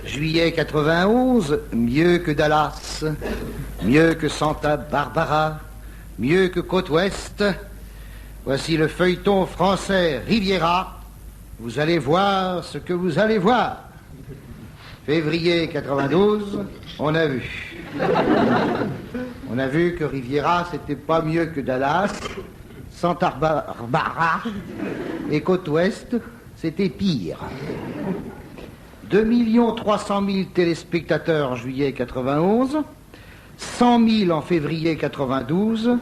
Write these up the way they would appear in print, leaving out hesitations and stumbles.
Juillet 91, mieux que Dallas, mieux que Santa Barbara, mieux que Côte-Ouest. Voici le feuilleton français Riviera. Vous allez voir ce que vous allez voir. Février 92, on a vu. On a vu que Riviera, c'était pas mieux que Dallas, Santa Barbara et Côte-Ouest, c'était pire. 2 300 000 téléspectateurs en juillet 91, 100 000 en février 92,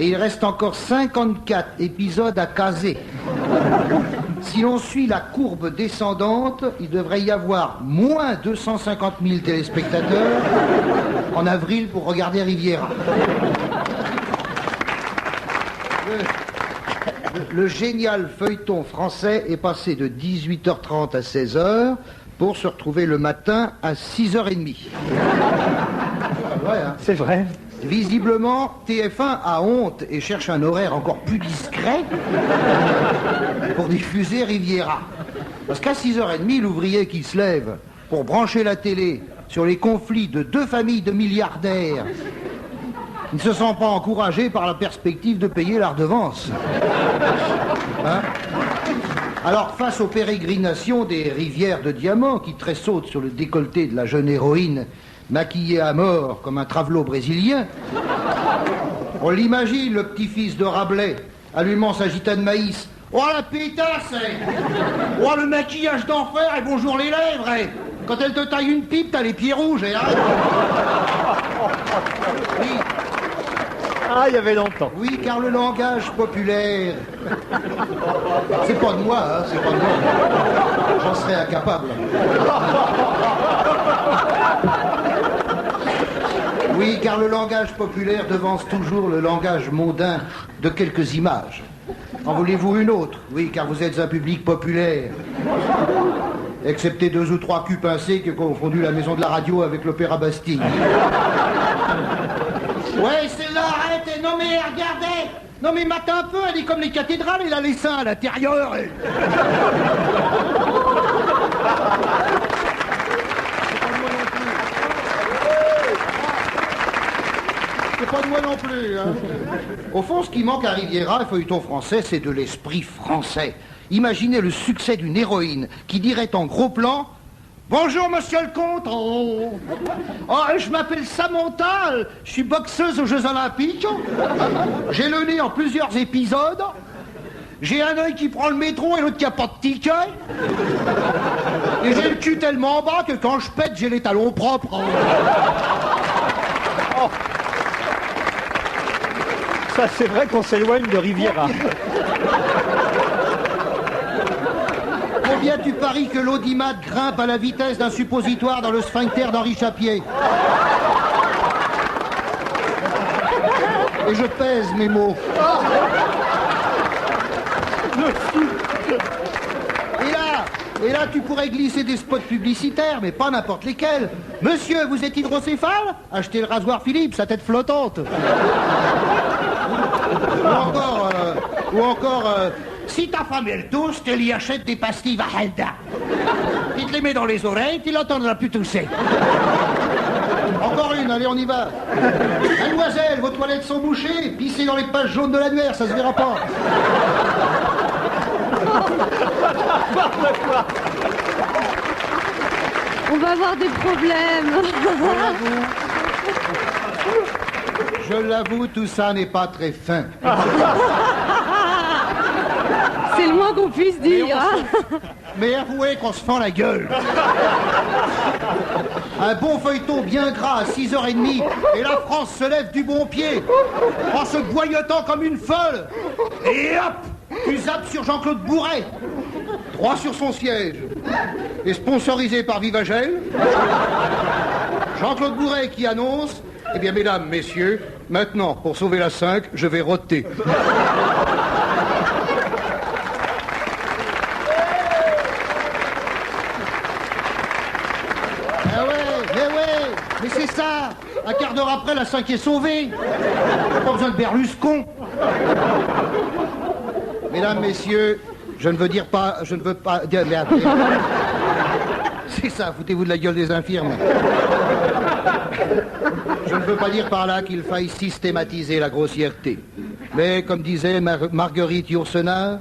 et il reste encore 54 épisodes à caser. Si l'on suit la courbe descendante, il devrait y avoir moins 250 000 téléspectateurs en avril pour regarder Riviera. Le génial feuilleton français est passé de 18h30 à 16h pour se retrouver le matin à 6h30. Ouais, hein. C'est vrai. Visiblement, TF1 a honte et cherche un horaire encore plus discret pour diffuser Riviera. Parce qu'à 6h30, l'ouvrier qui se lève pour brancher la télé sur les conflits de 2 familles de milliardaires, il ne se sent pas encouragé par la perspective de payer la redevance. Hein? Alors, face aux pérégrinations des rivières de diamants qui tressautent sur le décolleté de la jeune héroïne maquillée à mort comme un travelot brésilien, on l'imagine, le petit-fils de Rabelais, allumant sa gitane de maïs. Oh, la pétasse, oh, le maquillage d'enfer, et bonjour les lèvres, eh. Quand elle te taille une pipe, t'as les pieds rouges, et oui. Ah, il y avait longtemps. Oui, car le langage populaire... C'est pas de moi, hein, c'est pas de moi. J'en serais incapable. Oui, car le langage populaire devance toujours le langage mondain de quelques images. En voulez-vous une autre? Oui, car vous êtes un public populaire. Excepté 2 ou 3 culs pincés qui ont confondu la maison de la radio avec l'Opéra Bastille. Ouais, celle-là, arrête. Non, mais regardez. Non, mais mate un peu, elle est comme les cathédrales, elle a les seins à l'intérieur. Et... C'est pas de moi non plus. Hein. Au fond, ce qui manque à Riviera, le feuilleton français, c'est de l'esprit français. Imaginez le succès d'une héroïne qui dirait en gros plan: bonjour, monsieur le comte. Oh, je m'appelle Samantha, je suis boxeuse aux Jeux Olympiques. J'ai le nez en plusieurs épisodes. J'ai un œil qui prend le métro et l'autre qui a pas de ticket. Et j'ai le cul tellement bas que quand je pète, j'ai les talons propres. Oh. Ça, c'est vrai qu'on s'éloigne de Riviera. Combien tu paries que l'audimat grimpe à la vitesse d'un suppositoire dans le sphincter d'Henri Chapier? Et je pèse mes mots. Et là, tu pourrais glisser des spots publicitaires, mais pas n'importe lesquels. Monsieur, vous êtes hydrocéphale? Achetez le rasoir Philippe, sa tête flottante. Ou encore, si ta femme elle tousse, tu lui achètes des pastilles Vahelda. Tu te les mets dans les oreilles, tu l'entendras plus tousser. Encore une, allez, on y va. Mademoiselle, vos toilettes sont bouchées, pissez dans les pages jaunes de l'annuaire, ça se verra pas. On va avoir des problèmes. Je l'avoue, tout ça n'est pas très fin. C'est le moins qu'on puisse dire. Mais avouez qu'on se fend la gueule. Un bon feuilleton bien gras à 6h30 et la France se lève du bon pied en se boyottant comme une folle. Et hop, tu zappes sur Jean-Claude Bourret, droit sur son siège, et sponsorisé par Vivagel. Jean-Claude Bourret qui annonce: eh bien, mesdames, messieurs, maintenant, pour sauver la 5, je vais roter. Mais c'est ça. Un quart d'heure après, la 5 est sauvée. Pas besoin de Berluscon. Mesdames, messieurs, Je ne veux dire pas... Je ne veux pas... Merde. C'est ça, foutez-vous de la gueule des infirmes. Je ne veux pas dire par là qu'il faille systématiser la grossièreté. Mais, comme disait Marguerite Yourcenar,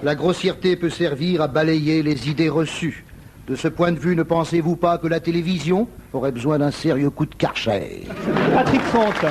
la grossièreté peut servir à balayer les idées reçues. De ce point de vue, ne pensez-vous pas que la télévision aurait besoin d'un sérieux coup de Karcher? Patrick Fonte.